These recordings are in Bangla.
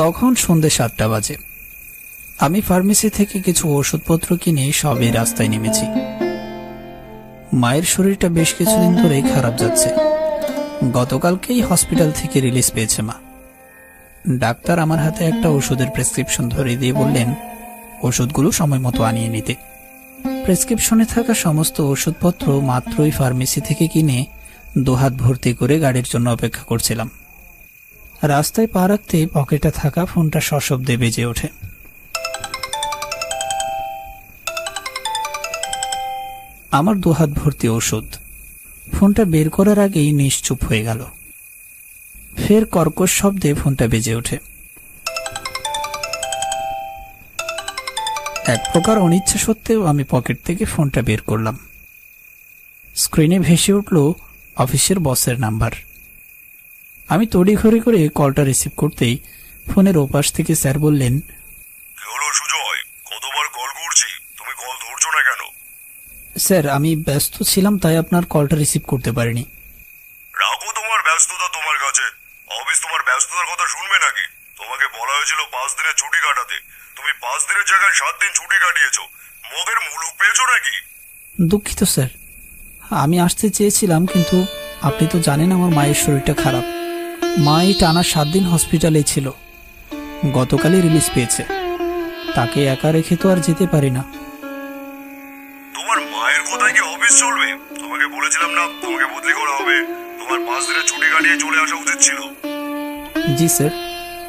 তখন সন্ধ্যে 7টা বাজে। আমি ফার্মেসি থেকে কিছু ওষুধপত্র কিনে সবে রাস্তায় নেমেছি। মায়ের শরীরটা বেশ কিছুদিন ধরেই খারাপ যাচ্ছে। গতকালকেই হসপিটাল থেকে রিলিজ পেয়েছে মা। ডাক্তার আমার হাতে একটা ওষুধের প্রেসক্রিপশন ধরিয়ে দিয়ে বললেন ওষুধগুলো সময় মতো আনিয়ে নিতে। প্রেসক্রিপশনে থাকা সমস্ত ওষুধপত্র মাত্রই ফার্মেসি থেকে কিনে দুহাত ভর্তি করে গাড়ির জন্য অপেক্ষা করছিলাম। রাস্তায় পা রাখতে পকেটে থাকা ফোনটা সশব্দে বেজে ওঠে। আমার দুহাত ভর্তি ওষুধ। ফোনটা বের করার আগেই নিশ্চুপ হয়ে গেল। ফের কর্কশ শব্দে ফোনটা বেজে ওঠে। এক প্রকার অনিচ্ছা সত্ত্বেও আমি পকেট থেকে ফোনটা বের করলাম। স্ক্রিনে ভেসে উঠল অফিসের বসের নাম্বার। আমি তড়িঘড়ি করে কলটা রিসিভ করতেই ফোনের ওপাশ থেকে স্যার বললেন, কি হলো সুজয়, কতবার কল করছি, তুমি কল ধরছো না কেন? স্যার আমি ব্যস্ত ছিলাম, তাই আপনার কলটা রিসিভ করতে পারিনি। রাখো তোমার ব্যস্ততা তোমার কাছে। অফিস তোমার ব্যস্ততার কথা শুনবে নাকি? তোমাকে বলা হয়েছিল 5 দিনের ছুটি কাটাতে, তুমি 5 দিনের জায়গায় 7 দিন ছুটি কাটিয়েছো। মগের মুলুক পেয়েছো নাকি? দুঃখিত স্যার, আমি আসতে চেয়েছিলাম, কিন্তু আপনি তো জানেন আমার মায়ের শরীরটা খারাপ। মা এই টানা 7 দিন হসপিটালে ছিল। গতকালই রিলিজ পেয়েছে। তাকে একা রেখে তো আর যেতে পারি না। তোমার মায়ের কোথায় কি অফিস চলবে? তোমাকে বলেছিলাম না তোমাকে বদলি করা হবে? তোমার 5 দিনের ছুটি কাটিয়ে চলে আসা উচিত ছিল। জি স্যার,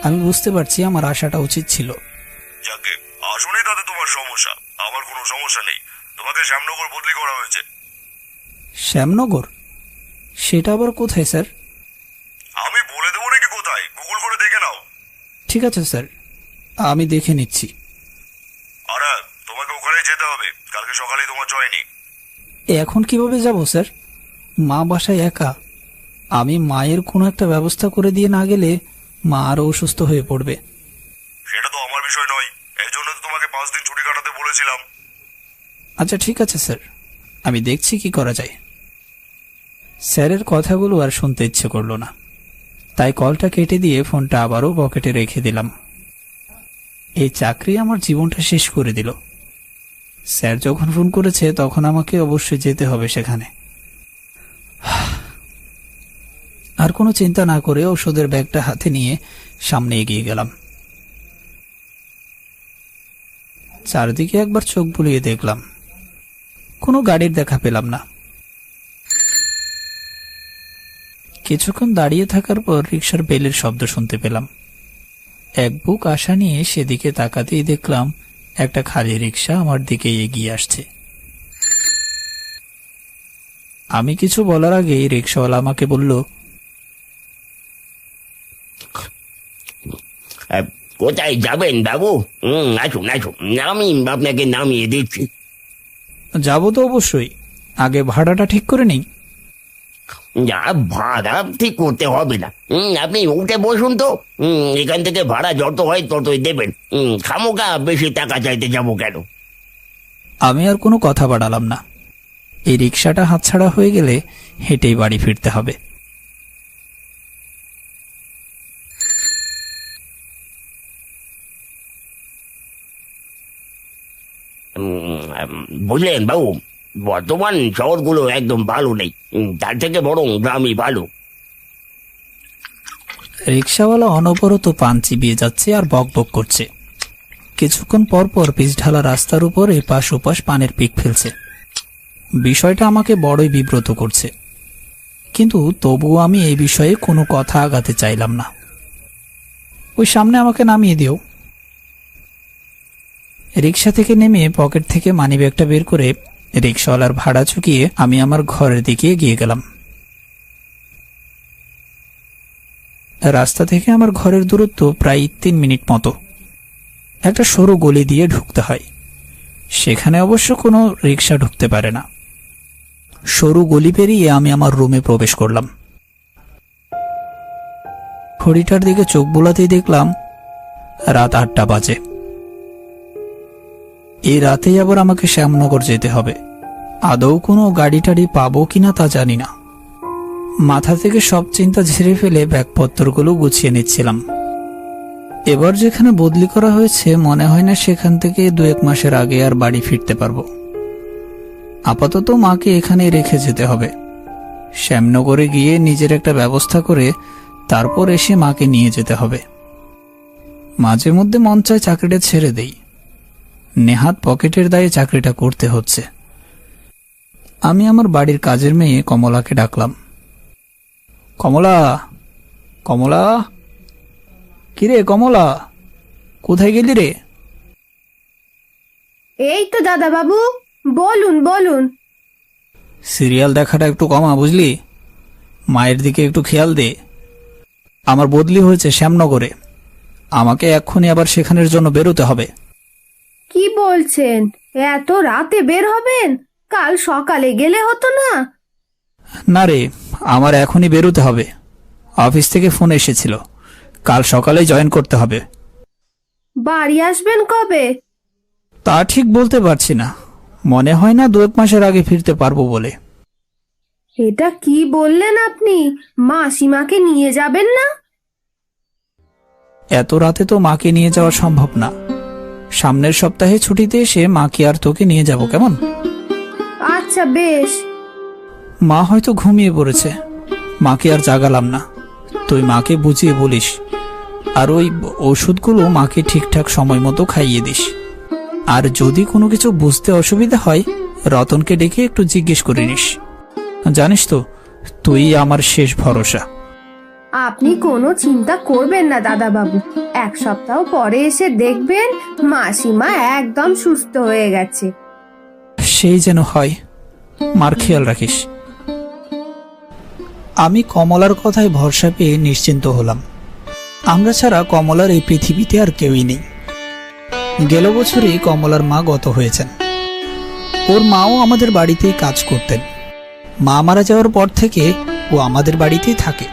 আমি বুঝতে পারছি আমার আসাটা উচিত ছিল। যাকে আসলে তাতে তোমার সমস্যা, আমার কোনো সমস্যা নেই। তোমাকে শ্যামনগর বদলি করা হয়েছে। শ্যামনগর? সেটা আবার কোথায় স্যার? আমি বলে দেবো নাকি কোথায়? গুগল করে দেখে নাও। ঠিক আছে স্যার, আমি দেখে নিচ্ছি। আর তোমাকে ওখানে যেতে হবে, কালকে সকালেই তোমার জয়েনিং। এখন কিভাবে যাব স্যার? মা বাসায় একা। আমি মায়ের কোনো একটা ব্যবস্থা করে দিয়ে না গেলে মা আরো অসুস্থ হয়ে পড়বে। সেটা তো আমার বিষয় নয়, এই জন্য তো তোমাকে 5 দিন ছুটি কাটাতে বলেছিলাম। আচ্ছা ঠিক আছে স্যার, আমি দেখছি কি করা যায়। স্যারের কথাগুলো আর শুনতে ইচ্ছে করলো না, তাই কলটা কেটে দিয়ে ফোনটা আবারও পকেটে রেখে দিলাম। এই চাকরি আমার জীবনটা শেষ করে দিল। স্যার যখন ফোন করেছে তখন আমাকে অবশ্যই যেতে হবে সেখানে। আর কোনো চিন্তা না করে ওষুধের ব্যাগটা হাতে নিয়ে সামনে এগিয়ে গেলাম। চারদিকে একবার চোখ বুলিয়ে দেখলাম, কোনো গাড়ির দেখা পেলাম না। কিছুক্ষণ দাঁড়িয়ে থাকার পর রিকশার বেলের শব্দ শুনতে পেলাম। এক বুক আশা নিয়ে সেদিকে তাকাতেই দেখলাম একটা খালি রিকশা আমার দিকে এগিয়ে আসছে। আমি কিছু বলার আগেই রিকশাওয়ালা আমাকে বলল, কোথায় যাবেন বাবু? আসুন আসুন, আমি আপনাকে নামিয়ে দিচ্ছি। যাবো তো অবশ্যই, আগে ভাড়াটা ঠিক করে নেই। যা ভাড়া ঠিক করতে হবে না, আপনি উঠে বসুন তো। এখান থেকে ভাড়া যত হয় ততই দেবেন। খামোকা বেশি টাকা চাইতে যাবো কেন? আমি আর কোনো কথা বাড়ালাম না। এই রিকশাটা হাতছাড়া হয়ে গেলে হেঁটেই বাড়ি ফিরতে হবে। বুঝলেন বাবু, বর্তমান শহরগুলো একদম ভালো নেই, তার থেকে বরং গ্রামই ভালো। রিকশাওয়ালা অনবরত পান চিবিয়ে যাচ্ছে আর বক বক করছে। কিছুক্ষণ পর পর পিচ ঢালা রাস্তার উপর এপাশ ওপাশ পানের পিক ফেলছে। বিষয়টা আমাকে বড়ই বিব্রত করছে, কিন্তু তবুও আমি এই বিষয়ে কোনো কথা আগাতে চাইলাম না। ওই সামনে আমাকে নামিয়ে দিও। রিকশা থেকে নেমে পকেট থেকে মানিব্যাগটা বের করে রিকশাওয়ালার ভাড়া চুকিয়ে আমি আমার ঘরের দিকে এগিয়ে গেলাম। রাস্তা থেকে আমার ঘরের দূরত্ব প্রায় 3 মিনিট মতো। একটা সরু গলি দিয়ে ঢুকতে হয়, সেখানে অবশ্য কোনো রিকশা ঢুকতে পারে না। সরু গলি পেরিয়ে আমি আমার রুমে প্রবেশ করলাম। ঘড়িটার দিকে চোখ বোলাতেই দেখলাম রাত 8টা বাজে। এই রাতেই আবার আমাকে শ্যামনগর যেতে হবে। আদৌ কোনো গাড়ি টাড়ি পাবো কিনা তা জানি না। মাথা থেকে সব চিন্তা ঝেড়ে ফেলে ব্যাগপত্রগুলো গুছিয়ে নিচ্ছিলাম। এবার যেখানে বদলি করা হয়েছে মনে হয় না সেখান থেকে 2-1 মাসের আগে আর বাড়ি ফিরতে পারবো। আপাতত মাকে এখানেই রেখে যেতে হবে। শ্যামনগরে গিয়ে নিজের একটা ব্যবস্থা করে তারপর এসে মাকে নিয়ে যেতে হবে। মাঝে মধ্যে মন চায় চাকরিটা ছেড়ে দেই, নেহাত পকেটের দায়ে চাকরিটা করতে হচ্ছে। আমি আমার বাড়ির কাজের মেয়ে কমলাকে ডাকলাম। কমলা, কমলা, কিরে কমলা, কোথায় গেলি রে? এই তো দাদা বাবু, বলুন বলুন। সিরিয়াল দেখাটা একটু কমা, বুঝলি? মায়ের দিকে একটু খেয়াল দে। আমার বদলি হয়েছে শ্যামনগরে, আমাকে এক্ষুনি আবার সেখানের জন্য বেরোতে হবে। কি বলছেন? এত রাতে বের হবেন? কাল সকালে গেলে হতো না? না রে, আমার এখনই বেরোতে হবে। অফিস থেকে ফোন এসেছিল, কাল সকালেই জয়েন করতে হবে। বাড়ি আসবেন কবে? তা ঠিক বলতে পারছি না, মনে হয় না 2-1 মাসের আগে ফিরতে পারবো বলে। এটা কি বললেন আপনি? মাসিমাকে নিয়ে যাবেন না? এত রাতে তো মাকে নিয়ে যাওয়া সম্ভব না। সামনের সপ্তাহে ছুটিতে এসে মাকে আর তোকে নিয়ে যাব, কেমন? আচ্ছা বেশ। মা হয়তো ঘুমিয়ে পড়েছে, মাকে আর জাগালাম না। তুই মাকে বুঝিয়ে বলিস, আর ওই ওষুধগুলো মাকে ঠিকঠাক সময় মতো খাইয়ে দিস। আর যদি কোনো কিছু বুঝতে অসুবিধা হয় রতনকে ডেকে একটু জিজ্ঞেস করে নিস। জানিস তো, তুই আমার শেষ ভরসা। আপনি কোনো চিন্তা করবেন না দাদা বাবু, 1 সপ্তাহ পরে এসে দেখবেন মাসিমা একদম সুস্থ হয়ে গেছে। সেই যেন হয়, মার খেয়াল রাখিস। আমি কমলার কথায় ভরসা পেয়ে নিশ্চিন্ত হলাম। আমরা ছাড়া কমলার এই পৃথিবীতে আর কেউই নেই। গেল বছরই কমলার মা গত হয়েছেন। ওর মাও আমাদের বাড়িতেই কাজ করতেন। মা মারা যাওয়ার পর থেকে ও আমাদের বাড়িতেই থাকে।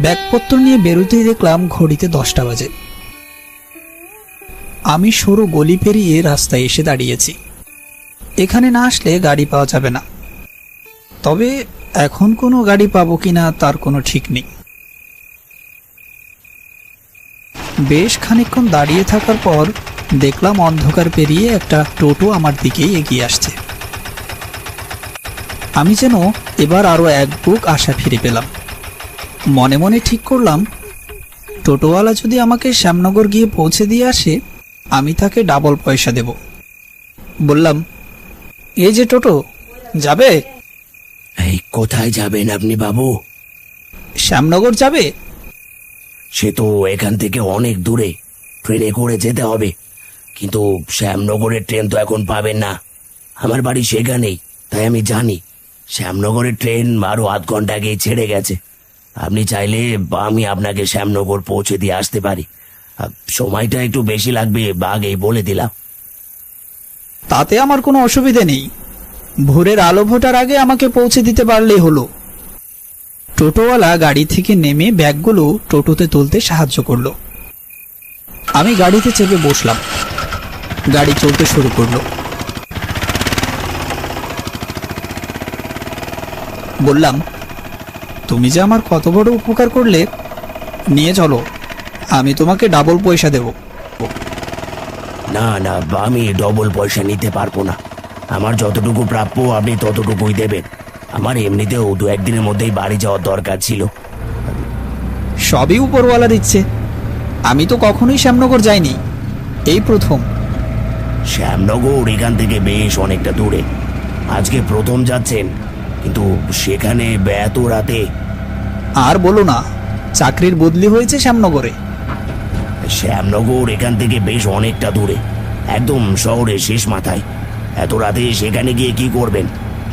ব্যাগপত্র নিয়ে বেরোতেই দেখলাম ঘড়িতে 10টা বাজে। আমি সরু গলি পেরিয়ে রাস্তায় এসে দাঁড়িয়েছি। এখানে না আসলে গাড়ি পাওয়া যাবে না, তবে এখন কোনো গাড়ি পাবো কিনা তার কোনো ঠিক নেই। বেশ খানিকক্ষণ দাঁড়িয়ে থাকার পর দেখলাম অন্ধকার পেরিয়ে একটা টোটো আমার দিকেই এগিয়ে আসছে। আমি যেন এবার আরো এক বুক আশা ফিরে পেলাম। মনে মনে ঠিক করলাম, টোটোওয়ালা যদি আমাকে শ্যামনগর গিয়ে পৌঁছে দিয়ে আসে আমি তাকে ডাবল পয়সা দেব। বললাম, এই যে টোটো, যাবে? এই কোথায় যাবেন আপনি বাবু? শ্যামনগর যাবে? সে তো এখান থেকে অনেক দূরে, ট্রেনে করে যেতে হবে। কিন্তু শ্যামনগরের ট্রেন তো এখন পাবেন না। আমার বাড়ি সেখানেই, তাই আমি জানি শ্যামনগরের ট্রেন আরো 0.5 ঘন্টা আগেই ছেড়ে গেছে। আপনি চাইলে আমি আপনাকে শ্যামনগর পৌঁছে দিয়ে আসতে পারি। সময়টা একটু বেশি লাগবে, আগেই বলে দিলাম। তাতে আমার কোনো অসুবিধে নেই, ভোরের আলো ফোটার আগে আমাকে পৌঁছে দিতে পারলেই হলো। টোটোওয়ালা গাড়ি থেকে নেমে ব্যাগগুলো টোটোতে তুলতে সাহায্য করলো। আমি গাড়িতে চেপে বসলাম। গাড়ি চলতে শুরু করলো। বললাম, তুমি যে আমার কত বড় উপকার করলে, নিয়ে চলো, আমি তোমাকে ডাবল পয়সা দেব। না না, আমি ডবল পয়সা নিতে পারবো না। আমার যতটুকু প্রাপ্য আপনি ততটুকুই দেবেন। আমার এমনিতেও 2-1 দিনের মধ্যেই বাড়ি যাওয়ার দরকার ছিল। সবই উপরওয়ালার ইচ্ছে। আমি তো কখনোই শ্যামনগর যাইনি, এই প্রথম। শ্যামনগর এখান থেকে বেশ অনেকটা দূরে। আজকে প্রথম যাচ্ছেন, কিন্তু সেখানে এত রাতে। আর বলো না, চাকরির বদলি হয়েছে শ্যামনগরে। শ্যামনগর এখান থেকে বেশ অনেকটা দূরে, একদম শহরের শেষ মাথায়। এত রাতে সেখানে গিয়ে কি করবেন?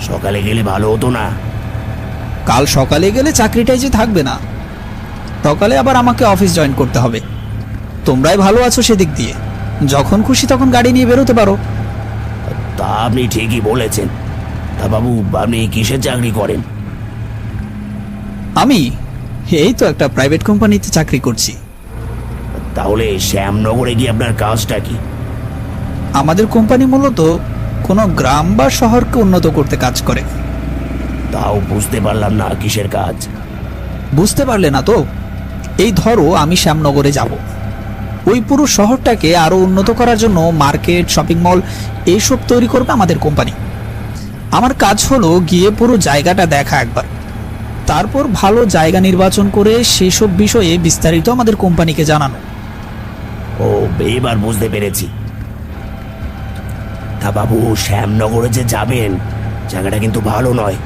সকালে গেলে ভালো হতো না? কাল সকালে গেলে চাকরিটাই যে থাকবে না, সকালে আবার আমাকে অফিস জয়েন করতে হবে। তোমরাই ভালো আছো সেদিক দিয়ে, যখন খুশি তখন গাড়ি নিয়ে বেরোতে পারো। তা আপনি ঠিকই বলেছেন। তা বাবু, আপনি কিসের চাকরি করেন? আমি এই তো একটা প্রাইভেট কোম্পানিতে চাকরি করছি। তাহলে শ্যামনগরে গিয়ে আপনার কাজটা কি? আমাদের কোম্পানি মূলত কোনো গ্রাম বা শহরকে উন্নত করতে কাজ করে। তাও বুঝতে পারলাম না, কিসের কাজ? বুঝতে পারলে না তো? এই ধরো, আমি শ্যামনগরে যাব, ওই পুরো শহরটাকে আরো উন্নত করার জন্য মার্কেট, শপিং মল এইসব তৈরি করবে আমাদের কোম্পানি। আমার কাজ হলো গিয়ে পুরো জায়গাটা দেখা একবার, তারপর ভালো জায়গা নির্বাচন করে সেসব বিষয়ে বিস্তারিত আমাদের কোম্পানিকে জানানো। ও, এবার বুঝতে পেরেছি। তা বাবু, শ্যামনগরে যে যাবেন, জায়গাটা কিন্তু ভালো নয়।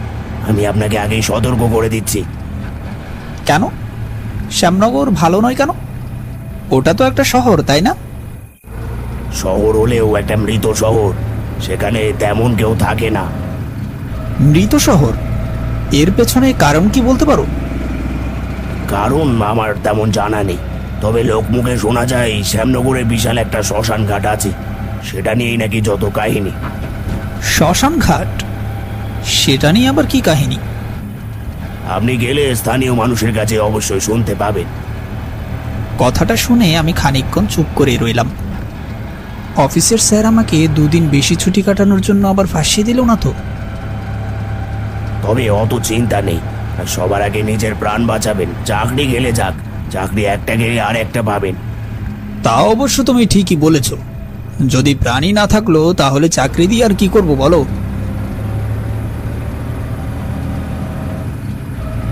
আমি আপনাকে আগেই সতর্ক করে দিচ্ছি। কেন? শ্যামনগর ভালো নয় কেন? ওটা তো একটা শহর, তাই না? শহর হলেও একটা মৃত শহর, সেখানে তেমন কেউ থাকে না। মৃত শহর? এর পেছনে কারণ কি বলতে পারো? কারণ আমার তেমন জানা নেই, তবে লোকমুখে শোনা যায় শ্যামনগরে বিশাল একটা শ্মশান ঘাট আছে, সেটা নিয়েই নাকি যত কাহিনী। শ্মশান ঘাট? সেটা নিয়ে আবার কি কাহিনী? আপনি গেলে স্থানীয় মানুষের কাছে অবশ্যই শুনতে পাবেন। কথাটা শুনে আমি খানিকক্ষণ চুপ করে রইলাম। অফিসের স্যার আমাকে 2 দিন বেশি ছুটি কাটানোর জন্য আবার ফাঁসিয়ে দিল না তো? তবে অত চিন্তা নেই, আর সবার আগে নিজের প্রাণ বাঁচাবেন। চাকরি গেলে যাক, চাকরি একটা গেলে আর একটা পাবেন। তা অবশ্য তুমি ঠিকই বলেছ। যদি প্রাণী না থাকলো তাহলে চাকরি দিয়ে আর কি করব বলো?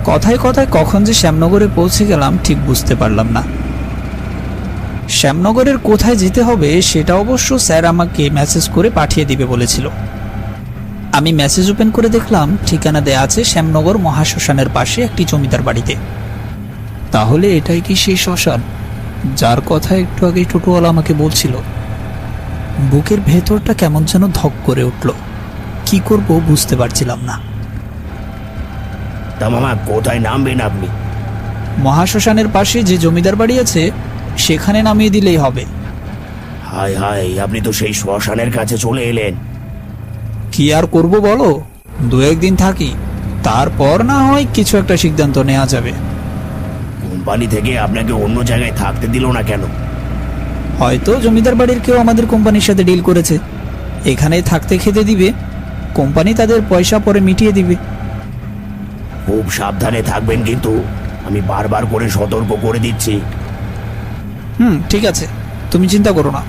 কথায় কথায় কখন যে শ্যামনগরে পৌঁছে গেলাম ঠিক বুঝতে পারলাম না। শ্যামনগরের কোথায় যেতে হবে সেটা অবশ্য স্যার আমাকে মেসেজ করে পাঠিয়ে দিবে বলেছিল। আমি মেসেজ ওপেন করে দেখলাম ঠিকানা দেয়া আছে শ্যামনগর মহাশ্মশানের পাশে একটি জমিদার বাড়িতে। তাহলে এটাই কি সেই শ্মশান যার কথা একটু আগে টোটোওয়ালা আমাকে বলছিল? বুকের ভেতরটা কেমন যেন ধক করে উঠল। কি করব বুঝতে পারছিলাম না। তা মামা, কোথায় নামবেন আপনি? মহাশ্মশানের পাশে যে জমিদার বাড়ি আছে সেখানে নামিয়ে দিলেই হবে। হায় হায়, আপনি তো সেই শ্মশানের কাছে চলে এলেন। কি আর করব বলো, 2-1 দিন থাকি, তারপর না হয় কিছু একটা সিদ্ধান্ত নেওয়া যাবে। কোম্পানি থেকে আপনাকে অন্য জায়গায় থাকতে দিল না কেন? হয়তো জমিদার বাড়ির কেউ আমাদের কোম্পানির সাথে ডিল করেছে, এখানেই থাকতে খেতে দিবে, কোম্পানি তাদের পয়সা পরে মিটিয়ে দিবে। খুব সাবধানে থাকবেন কিন্তু, আমি বারবার করে সতর্ক করে দিচ্ছি। ঠিক আছে, তুমি চিন্তা করো না।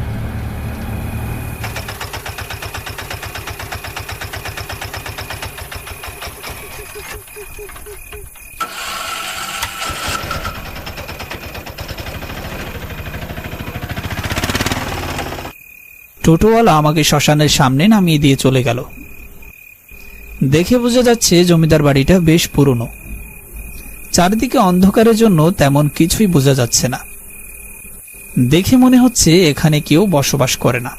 টোটোওয়ালা আমাকে শ্মশানের সামনে নামিয়ে দিয়ে চলে গেল। দেখে বোঝা যাচ্ছে জমিদার বাড়িটা বেশ পুরনো। চারিদিকে অন্ধকারের জন্য তেমন কিছুই বোঝা যাচ্ছে না। দেখে মনে হচ্ছে এখানে কেউ বসবাস করে না।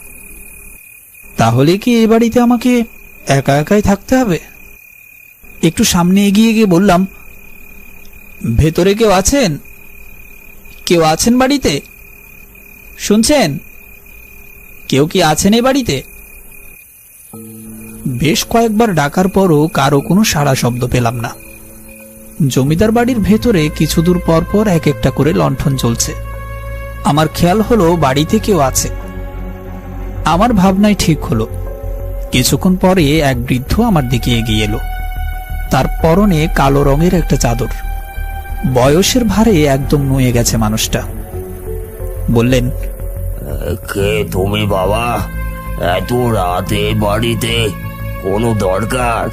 তাহলে কি এই বাড়িতে আমাকে একা একাই থাকতে হবে? একটু সামনে এগিয়ে গিয়ে বললাম, ভেতরে কেউ আছেন? কেউ আছেন বাড়িতে? শুনছেন? কেউ কি আছেন এই বাড়িতে? বেশ কয়েকবার ডাকার পরও কারো কোনো সাড়া শব্দ পেলাম না। জমিদার বাড়ির ভেতরে কিছু দূর পর পর এক একটা করে লণ্ঠন জ্বলছে। আমার খেয়াল হলো বাড়িতে কেউ আছে। আমার ভাবনাই ঠিক হলো। কিছুক্ষণ পরে এক বৃদ্ধ আমার দিকে এগিয়ে এলো। তার পরনে কালো রঙের একটা চাদর। বয়সের ভারে একদম নুয়ে গেছে মানুষটা। বললেন, কে তুমি বাবা? এত রাতে বাড়িতে কোনো দরকার?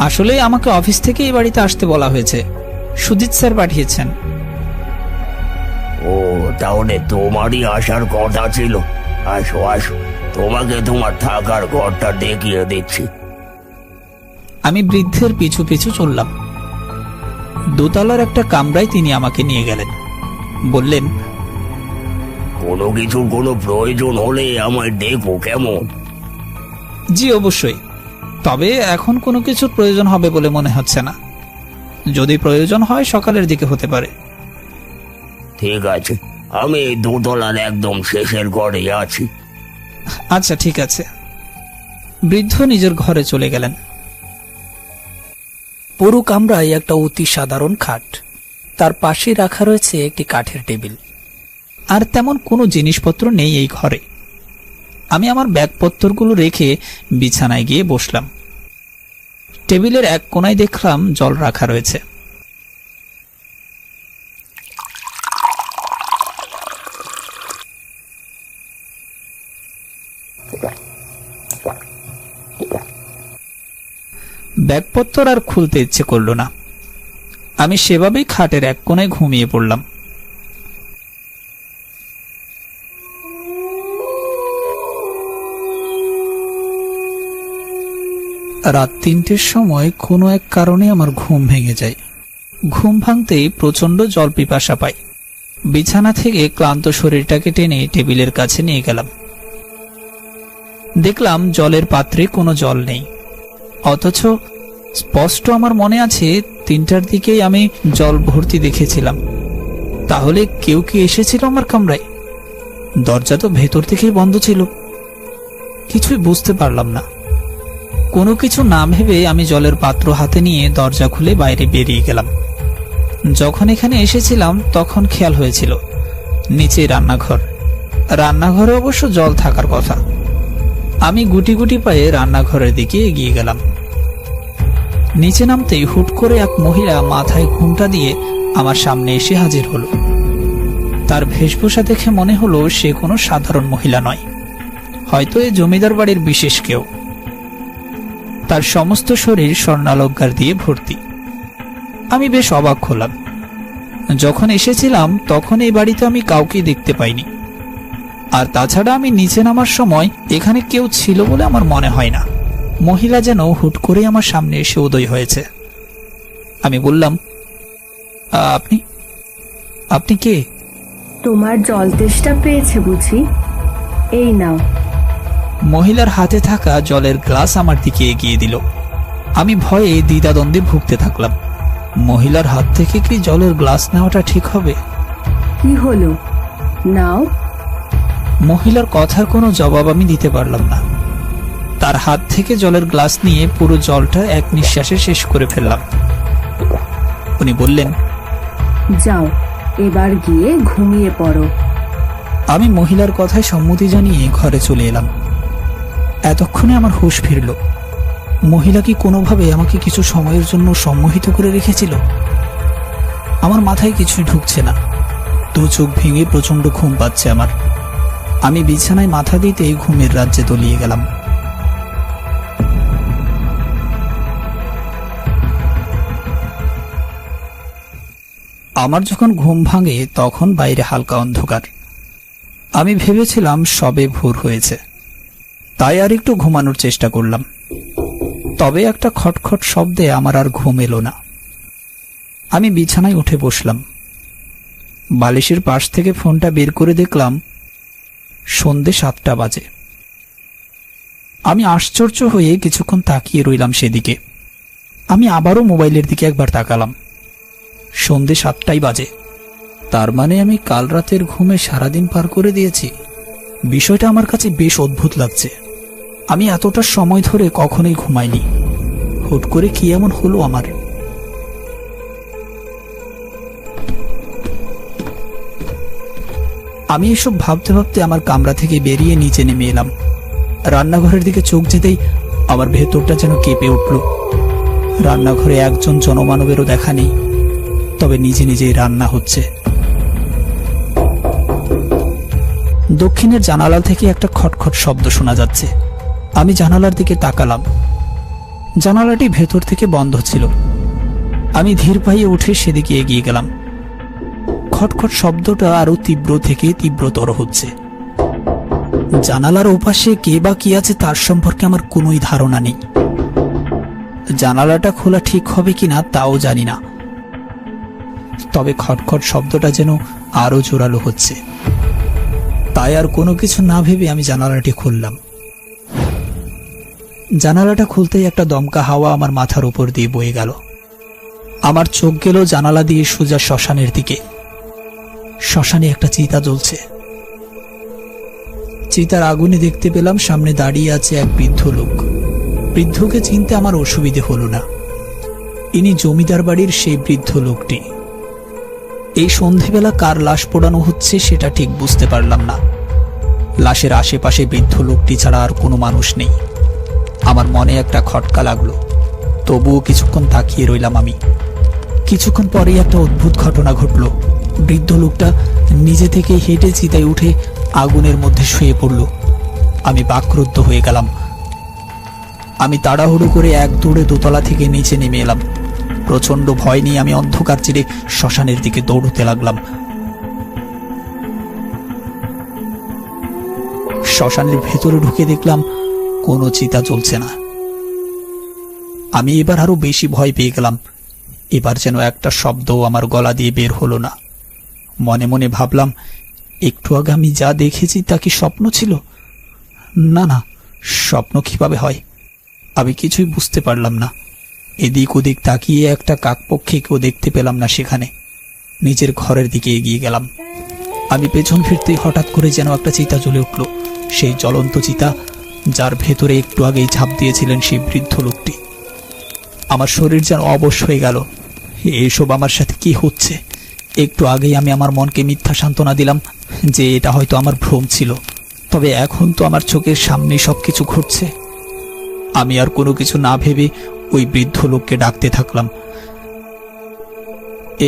আসলে আমাকে অফিস থেকে এই বাড়িতে আসতে বলা হয়েছে, সুজিত স্যার পাঠিয়েছেন। ও, তাহলে তোমারই আসার কথা ছিল। আসো আসো, তোমাকে তোমার থাকার ঘরটা দেখিয়ে দিচ্ছি। আমি বৃদ্ধের পিছু পিছু চললাম। দোতলার একটা কামরায় তিনি আমাকে নিয়ে গেলেন। বললেন, কোনো কিছুর কোনো প্রয়োজন হলে আমায় ডেকো, কেমন? জি অবশ্যই, তবে এখন কোনো কিছুর প্রয়োজন হবে বলে মনে হচ্ছে না। যদি প্রয়োজন হয় সকালের দিকে হতে পারে। ঠিক আছে, আমি এই দোতলার একদম শেষের ঘরে আছি। আচ্ছা ঠিক আছে। বৃদ্ধ নিজের ঘরে চলে গেলেন। পুরো কামরায় একটা অতি সাধারণ খাট, তার পাশে রাখা রয়েছে একটি কাঠের টেবিল। আর তেমন কোনো জিনিসপত্র নেই এই ঘরে। আমি আমার ব্যাগপত্রগুলো রেখে বিছানায় গিয়ে বসলাম। টেবিলের এক কোণায় দেখলাম জল রাখা রয়েছে। ব্যাগপত্তর আর খুলতে ইচ্ছে করলো না। আমি সেভাবেই খাটের এক কোণায় ঘুমিয়ে পড়লাম। রাত ৩টের সময় কোনো এক কারণে আমার ঘুম ভেঙে যায়। ঘুম ভাঙতেই প্রচন্ড জল পিপাসা পাই। বিছানা থেকে ক্লান্ত শরীরটাকে টেনে টেবিলের কাছে নিয়ে গেলাম। দেখলাম জলের পাত্রে কোনো জল নেই, অথচ স্পষ্ট আমার মনে আছে ৩টার দিকেই আমি জল ভর্তি দেখেছিলাম। তাহলে কেউ কি এসেছিল আমার কামরায়? দরজা তো ভেতর থেকেই বন্ধ ছিল। কিছুই বুঝতে পারলাম না। কোনো কিছু না ভেবে আমি জলের পাত্র হাতে নিয়ে দরজা খুলে বাইরে বেরিয়ে গেলাম। যখন এখানে এসেছিলাম তখন খেয়াল হয়েছিল নিচে রান্নাঘর। রান্নাঘরে অবশ্য জল থাকার কথা। আমি গুটি গুটি পায়ে রান্নাঘরের দিকে এগিয়ে গেলাম। নিচে নামতেই হুট করে এক মহিলা মাথায় ঘোমটা দিয়ে আমার সামনে এসে হাজির হলো। তার বেশভূষা দেখে মনে হলো সে কোনো সাধারণ মহিলা নয়, হয়তো এই জমিদার বাড়ির বিশেষ কেউ। তার সমস্ত শরীর স্বর্ণালঙ্কার দিয়ে ভর্তি। আমি বেশ অবাক হলাম। যখন এসেছিলাম তখন এই বাড়িতে আমি কাউকে দেখতে পাইনি, আর তাছাড়া আমি নিচে নামার সময় এখানে কেউ ছিল বলে আমার মনে হয় না। মহিলা যেন হুট করে আমার সামনে এসে উদয় হয়েছে। আমি বললাম, আপনি আপনি কে? তোমার জল তেষ্টা পেয়েছে বুঝি? এই নাও। মহিলার হাতে থাকা জলের গ্লাস আমার দিকে এগিয়ে দিল। আমি ভয়ে দ্বিধাদ্বন্দ্বে ভুগতে থাকলাম। মহিলার হাত থেকে কি জলের গ্লাস নেওয়াটা ঠিক হবে? কি হলো, নাও। মহিলার কথার কোনো জবাব আমি দিতে পারলাম না। তার হাত থেকে জলের গ্লাস নিয়ে পুরো জলটা এক নিঃশ্বাসে শেষ করে ফেললাম। উনি বললেন, যাও, এবার গিয়ে ঘুমিয়ে পড়ো। আমি মহিলার কথায় সম্মতি জানিয়ে ঘরে চলে এলাম। এতক্ষণে আমার হুঁশ ফিরল। মহিলা কি কোনোভাবে আমাকে কিছু সময়ের জন্য সম্মোহিত করে রেখেছিল? আমার মাথায় কিছুই ঢুকছে না। দু চোখ ভেঙে প্রচন্ড ঘুম পাচ্ছে আমার। আমি বিছানায় মাথা দিতেই ঘুমের রাজ্যে তলিয়ে গেলাম। আমার যখন ঘুম ভাঙে তখন বাইরে হালকা অন্ধকার। আমি ভেবেছিলাম সবে ভোর হয়েছে, তাই আর একটু ঘুমানোর চেষ্টা করলাম। তবে একটা খটখট শব্দে আমার আর ঘুম এলো না। আমি বিছানায় উঠে বসলাম। বালিশের পাশ থেকে ফোনটা বের করে দেখলাম সন্ধে 7টা বাজে। আমি আশ্চর্য হয়ে কিছুক্ষণ তাকিয়ে রইলাম সেদিকে। আমি আবারও মোবাইলের দিকে একবার তাকালাম। সন্ধে 7টাই বাজে। তার মানে আমি কাল রাতের ঘুমে সারাদিন পার করে দিয়েছি। বিষয়টা আমার কাছে বেশ অদ্ভুত লাগছে। আমি এতটা সময় ধরে কখনোই ঘুমাইনি। হুট করে কি এমন হলো আমার? আমি এসব ভাবতে ভাবতে আমার কামরা থেকে বেরিয়ে নিচে নেমে এলাম। রান্নাঘরের দিকে চোখ যেতেই আমার ভেতরটা যেন কেঁপে উঠল। রান্নাঘরে একজন জনমানবেরও দেখা নেই, তবে নিজে নিজেই রান্না হচ্ছে। দক্ষিণের জানালা থেকে একটা খটখট শব্দ শোনা যাচ্ছে। আমি জানালার দিকে তাকালাম। জানালাটি ভেতর থেকে বন্ধ ছিল। আমি ধীর পায়ে উঠে সেদিকে এগিয়ে গেলাম। খটখট শব্দটা আরো তীব্র থেকে তীব্রতর হচ্ছে। জানালার ওপাশে কে বা কি আছে তার সম্পর্কে আমার কোনোই ধারণা নেই। জানালাটা খোলা ঠিক হবে কিনা তাও জানি না, তবে খটখট শব্দটা যেন আরো জোরালো হচ্ছে। তাই আর কোনো কিছু না ভেবে আমি জানালাটি খুললাম। জানালাটা খুলতেই একটা দমকা হাওয়া আমার মাথার উপর দিয়ে বয়ে গেল। আমার চোখ গেল জানালা দিয়ে সোজা শ্মশানের দিকে। শ্মশানে একটা চিতা জ্বলছে। চিতার আগুনে দেখতে পেলাম সামনে দাঁড়িয়ে আছে এক বৃদ্ধ লোক। বৃদ্ধকে চিনতে আমার অসুবিধে হলো না। ইনি জমিদার বাড়ির সেই বৃদ্ধ লোকটি। এই সন্ধেবেলা কার লাশ পোড়ানো হচ্ছে সেটা ঠিক বুঝতে পারলাম না। লাশের আশেপাশে বৃদ্ধ লোকটি ছাড়া আর কোনো মানুষ নেই। আমার মনে একটা খটকা লাগলো, তবুও কিছুক্ষণ তাকিয়ে রইলাম আমি। কিছুক্ষণ পরেই একটা অদ্ভুত ঘটনা ঘটল। বৃদ্ধ লোকটা নিজে থেকে হেঁটে চিতায় উঠে আগুনের মধ্যে শুয়ে পড়ল। আমি বাকরুদ্ধ হয়ে গেলাম। আমি তাড়াহুড়ো করে এক দৌড়ে দোতলা থেকে নিচে নেমে এলাম। প্রচন্ড ভয় নিয়ে আমি অন্ধকার চিরে শ্মশানের দিকে দৌড়তে লাগলাম। শ্মশানের ভেতরে ঢুকে দেখলাম কোনো চিতা জ্বলছে না। আমি এবার আরো বেশি ভয় পেয়ে গেলাম। এবার যেন একটা শব্দও আমার গলা দিয়ে বের হলো না। মনে মনে ভাবলাম, একটু আগে আমি যা দেখেছি তা কি স্বপ্ন ছিল? না না, স্বপ্ন কিভাবে হয়? আমি কিছুই বুঝতে পারলাম না। এদিক ওদিক তাকিয়ে একটা কাকপক্ষীকেও দেখতে পেলাম না সেখানে। নিজের ঘরের দিকে এগিয়ে গেলাম। আমি পেছন ফিরতেই হঠাৎ করে যেন একটা চিতা জ্বলে উঠল। সেই জ্বলন্ত চিতা, যার ভেতরে একটু আগেই ঝাঁপ দিয়েছিলেন সেই বৃদ্ধ লোকটি। আমার শরীর যেন অবশ হয়ে গেল। এসব আমার সাথে কি হচ্ছে? একটু আগেই আমি আমার মনকে মিথ্যা সান্ত্বনা দিলাম যে এটা হয়তো আমার ভ্রম ছিল, তবে এখন তো আমার চোখের সামনে সবকিছু ঘটছে। আমি আর কোনো কিছু না ভেবে ওই বৃদ্ধ লোককে ডাকতে থাকলাম।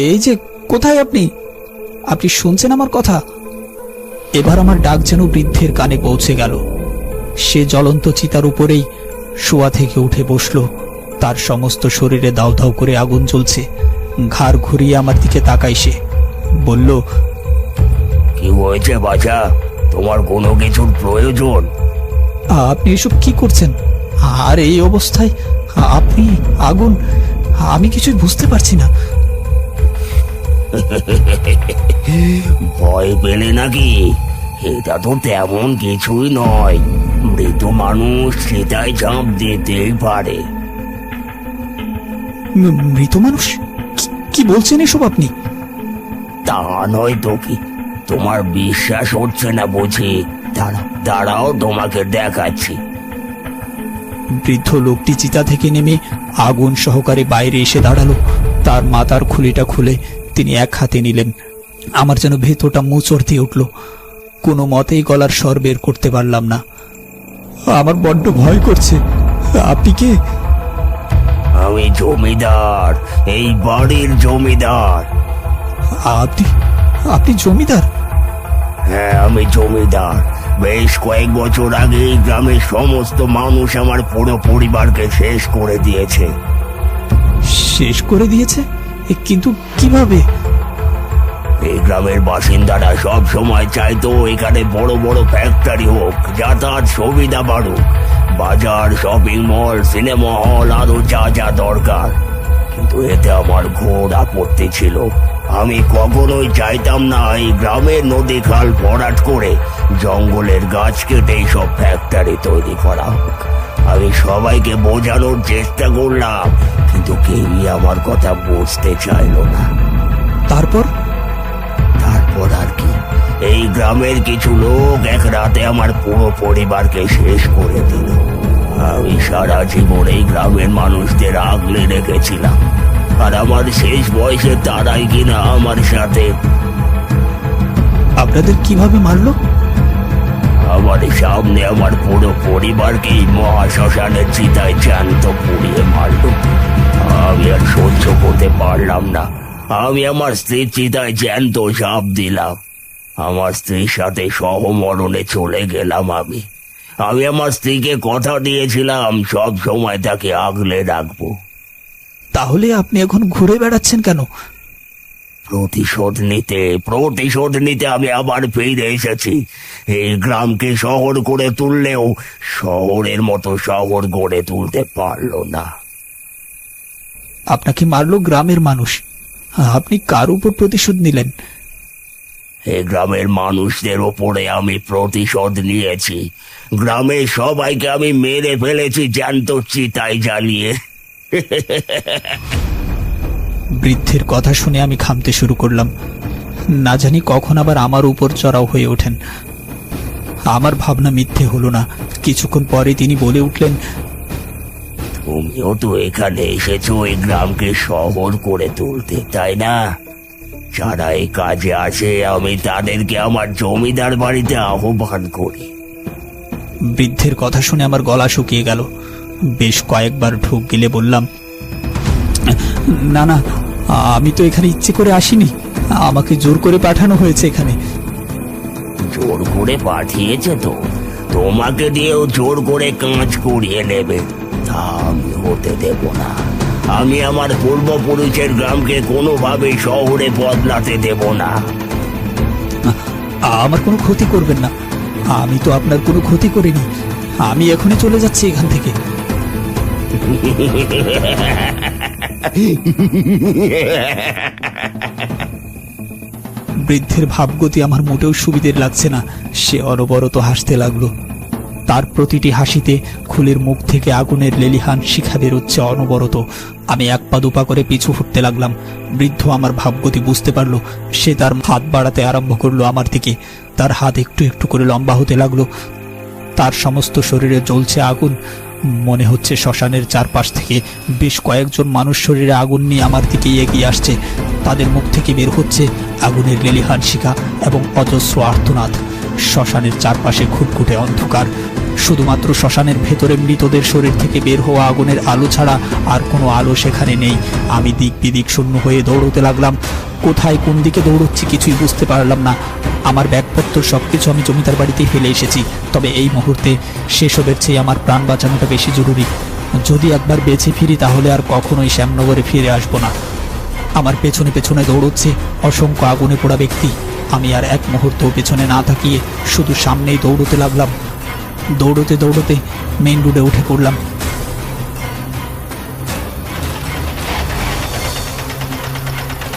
এই যে, কোথায় আপনি? আপনি শুনছেন আমার কথা? এবার আমার ডাক যেন বৃদ্ধের কানে পৌঁছে গেল। সে জ্বলন্ত চিতার উপরেই শোয়া থেকে উঠে বসল। তার সমস্ত শরীরে দাউ দাউ করে আগুন জ্বলছে। ঘাড় ঘুরিয়ে আমার দিকে তাকায় সে, বলল, কি হয়েছে বাছা? তোমার কোনো কিছুর প্রয়োজন? আপনি এসব কি করছেন? আর এই অবস্থায় আপনি আগুন? আমি কিছুই বুঝতে পারছি না। ভয় পেলে নাকি? এটা তো তেমন কিছুই নয়। মৃত মানুষ সেটাই ঝাঁপ দিতেই পারে। মৃত মানুষ? কি বলছেন এসব আপনি? তা নয় তো কি? তোমার বিশ্বাস হচ্ছে না বুঝি? দাঁড়াও তোমাকে দেখাচ্ছি। বৃদ্ধ লোকটি চিতা থেকে নেমে আগুন সহকারে বাইরে এসে দাঁড়ালো। তার মাথার খুলিটা খুলে তিনি এক হাতে নিলেন। আমার যেন ভেতরটা মোচড় দিয়ে উঠল। কোনো মতেই গলার স্বর বের করতে পারলাম না। আমার বড্ড ভয় করছে। আপনি কে? আমি জমিদার, এই বাড়ির জমিদার। আপনি জমিদার? হ্যাঁ, আমি জমিদার। বেশ কয়েক বছর আগে এই গ্রামের সমস্ত মানুষ আমার পুরো পরিবারকে শেষ করে দিয়েছে। শেষ করে দিয়েছে? কিন্তু কিভাবে? এই গ্রামের বাসিন্দারা সব সময় চাইতো এখানে বড় বড় ফ্যাক্টরি হোক, যাতায়াত সুবিধা বাড়ুক, বাজার, শপিং মল, সিনেমা হল, আরো যা যা দরকার। কিন্তু এতে আমার ঘোর আপত্তি ছিল। আমি কখনোই চাইতাম না এই গ্রামের নদী খাল ভরাট করে জঙ্গলের গাছ কেটে সব ফ্যাক্টরি তৈরি করা হোক। আমি সবাইকে বোঝানোর চেষ্টা করলাম, কিন্তু কেউই আমার কথা বুঝতে চাইলো না। তারপর আর কি, এই গ্রামের কিছু লোক এক রাতে আমার পুরো পরিবারকে শেষ করে দিল। আমি সারা জীবন এই গ্রামের মানুষদের আগলে রেখেছিলাম, আর আমার শেষ বয়সে তারাই কিনা আমার সাথে। আপনাদের কিভাবে মারলো? আমার সামনে আমার পুরো পরিবারকে মহাশ্মশানের চিতায় জ্যান্ত পুড়িয়ে মারল। আমি আর সহ্য করতে পারলাম না। আমি আমার স্ত্রীর চিতায় জ্যান্ত ঝাঁপ দিলাম। আমার স্ত্রীর সাথে সহমরণে চলে গেলাম। আমি আমার স্ত্রীকে কথা দিয়েছিলাম সব সময় তাকে আগলে রাখবো। তাহলে আপনি এখন ঘুরে বেড়াচ্ছেন কেন? প্রতিশোধ নিতে আমি আবার ফিরে এসেছি। এই গ্রামকে শহর করে তুললেও শহরের মতো শহর গড়ে তুলতে পারলো না। আপনাকে মারলো গ্রামের মানুষ, আপনি কার উপর প্রতিশোধ নিলেন? এই গ্রামের মানুষদের ওপরে আমি প্রতিশোধ নিয়েছি। গ্রামের সবাইকে আমি মেরে ফেলেছি জ্যান্ত চিতায় জ্বালিয়ে। বৃদ্ধের কথা শুনে আমি ঘামতে শুরু করলাম। না জানি কখন আবার আমার উপর চড়াও হয়ে ওঠেন। আমার ভাবনা মিথ্যে হলো না। কিছুক্ষণ পরে তিনি বলে উঠলেন, তুমিও তো এখানে এসেছো এই গ্রামকে শহর করে তুলতে, তাই না? যারা এই কাজে আসে আমি তাদেরকে আমার জমিদার বাড়িতে আহ্বান করি। বৃদ্ধের কথা শুনে আমার গলা শুকিয়ে গেল। বেশ কয়েকবার ঢোক গিলে বললাম, না না, আমি তো এখানে ইচ্ছে করে আসিনি। আমাকে জোর করে পাঠানো হয়েছে এখানে। জোর করে পাঠিয়েছে তো? তোমাকে দিয়েও জোর করে কাজ করিয়ে নেবে। তা আমি হতে দেব না। আমি আমার পূর্বপুরুষের গ্রামকে কোনোভাবেই শহরে বদলাতে দেব না। আমার কোনো ক্ষতি করবেন না, আমি তো আপনার কোনো ক্ষতি করিনি। আমি এখনই চলে যাচ্ছি এখান থেকে। বৃদ্ধের ভাবগতি আমার মোটেও সুবিধের লাগছে না। সে অনবরত হাসতে লাগলো। তার প্রতিটি হাসিতে খুলের মুখ থেকে আগুনের লেলিহান শিখা বেরোচ্ছে অনবরত। আমি এক পা দুপা করে পিছু ফুটতে লাগলাম। বৃদ্ধ আমার ভাবগতি বুঝতে পারলো। সে তার হাত বাড়াতে আরম্ভ করলো আমার দিকে। তার হাত একটু একটু করে লম্বা হতে লাগলো। তার সমস্ত শরীরে জ্বলছে আগুন। মনে হচ্ছে শ্মশানের চারপাশ থেকে বেশ কয়েকজন মানুষ শরীরে আগুন নিয়ে আমার দিকে এগিয়ে আসছে। তাদের মুখ থেকে বের হচ্ছে আগুনের লেলিহান শিখা এবং অজস্র আর্তনাদ। শ্মশানের চারপাশে ঘুটঘুটে অন্ধকার। শুধুমাত্র শ্মশানের ভেতরে মৃতদের শরীর থেকে বের হওয়া আগুনের আলো ছাড়া আর কোনো আলো সেখানে নেই। আমি দিক বিদিক শূন্য হয়ে দৌড়তে লাগলাম। কোথায় কোন দিকে দৌড়চ্ছি কিছুই বুঝতে পারলাম না। আমার ব্যাগপত্র সবকিছু আমি জমিদার বাড়িতেই ফেলে এসেছি। তবে এই মুহূর্তে সেসবের চেয়ে আমার প্রাণ বাঁচানোটা বেশি জরুরি। যদি একবার বেঁচে ফিরি তাহলে আর কখনোই শ্যামনগরে ফিরে আসবো না। আমার পেছনে পেছনে দৌড়চ্ছে অসংখ্য আগুনে পোড়া ব্যক্তি। আমি আর এক মুহূর্ত পেছনে না তাকিয়ে শুধু সামনেই দৌড়তে লাগলাম। দৌড়তে দৌড়তে মেইন রোডে উঠে পড়লাম।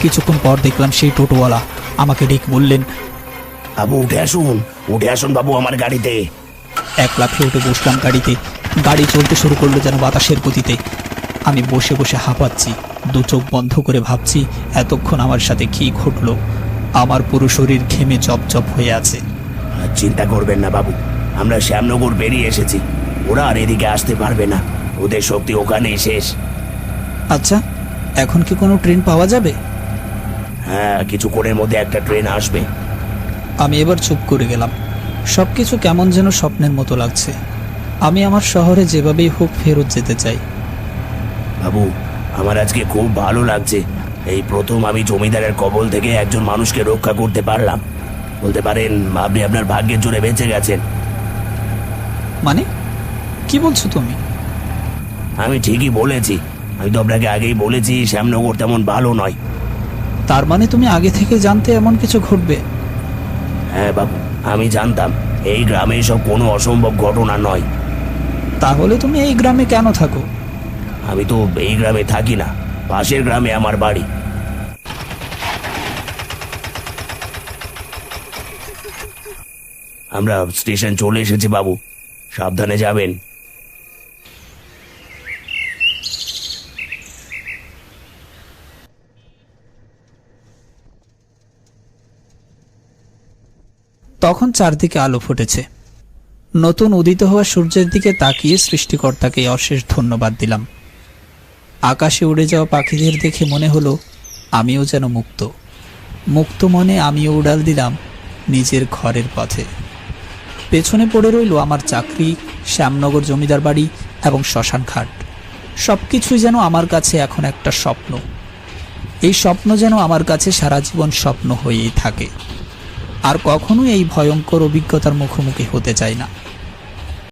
কিছুক্ষণ পর দেখলাম সেই টোটোওয়ালা আমাকে ডেকে বললেন, বাবু উঠে আসুন বাবু আমার গাড়িতে। এক লাফে উঠে বসলাম গাড়িতে। গাড়ি চলতে শুরু করলো যেন বাতাসের গতিতে। আমি বসে বসে হাঁপাচ্ছি। দু চোখ বন্ধ করে ভাবছি এতক্ষণ আমার সাথে কি ঘটলো। আমার পুরো শরীর ঘেমে চপচপ হয়ে আছে। চিন্তা করবেন না বাবু, আমরা শ্যামনগর বেরিয়ে এসেছি। ওরা আর এদিকে আসতে পারবে না। ওদের শক্তি ওখানেই শেষ। আচ্ছা, এখন কি কোনো ট্রেন পাওয়া যাবে? হ্যাঁ, কিছুক্ষণের মধ্যে একটা ট্রেন আসবে। আমি এবার চুপ করে গেলাম। সবকিছু কেমন যেন স্বপ্নের মতো লাগছে। আমি আমার শহরে যেভাবেই হোক ফেরত যেতে চাই। বাবু, আমার আজকে খুব ভালো লাগছে। এই প্রথম আমি জমিদারের কবল থেকে একজন মানুষকে রক্ষা করতে পারলাম। বলতে পারেন আপনি আপনার ভাগ্যের জোরে বেঁচে গেছেন। মানে কি বলছো তুমি? আমি ঠিকই বলেছি। আমি তো আপনাকে আগেই বলেছি শ্যামনগর তেমন ভালো নয়। তার মানে তুমি আগে থেকে জানতে এমন কিছু ঘটবে? হ্যাঁ বাবু, আমি জানতাম এই গ্রামে সব কোনো অসম্ভব ঘটনা নয়। তাহলে তুমি এই গ্রামে কেন থাকো? আমি তো এই গ্রামে থাকি না, পাশের গ্রামে আমার বাড়ি। আমরা স্টেশন চলে এসেছি বাবু, সাবধানে যাবেন। তখন চারদিকে আলো ফুটেছে। নতুন উদিত হওয়া সূর্যের দিকে তাকিয়ে সৃষ্টিকর্তাকে অশেষ ধন্যবাদ দিলাম। আকাশে উড়ে যাওয়া পাখিদের দেখে মনে হলো আমিও যেন মুক্ত। মুক্ত মনে আমিও উড়াল দিলাম নিজের ঘরের পথে। পেছনে পড়ে রইল আমার চাকরি, শ্যামনগর জমিদার বাড়ি এবং শ্মশান ঘাট। সবকিছুই যেন আমার কাছে এখন একটা স্বপ্ন। এই স্বপ্ন যেন আমার কাছে সারা জীবন স্বপ্ন হয়েই থাকে। আর কখনো এই ভয়ঙ্কর অভিজ্ঞতার মুখোমুখি হতে চাই না।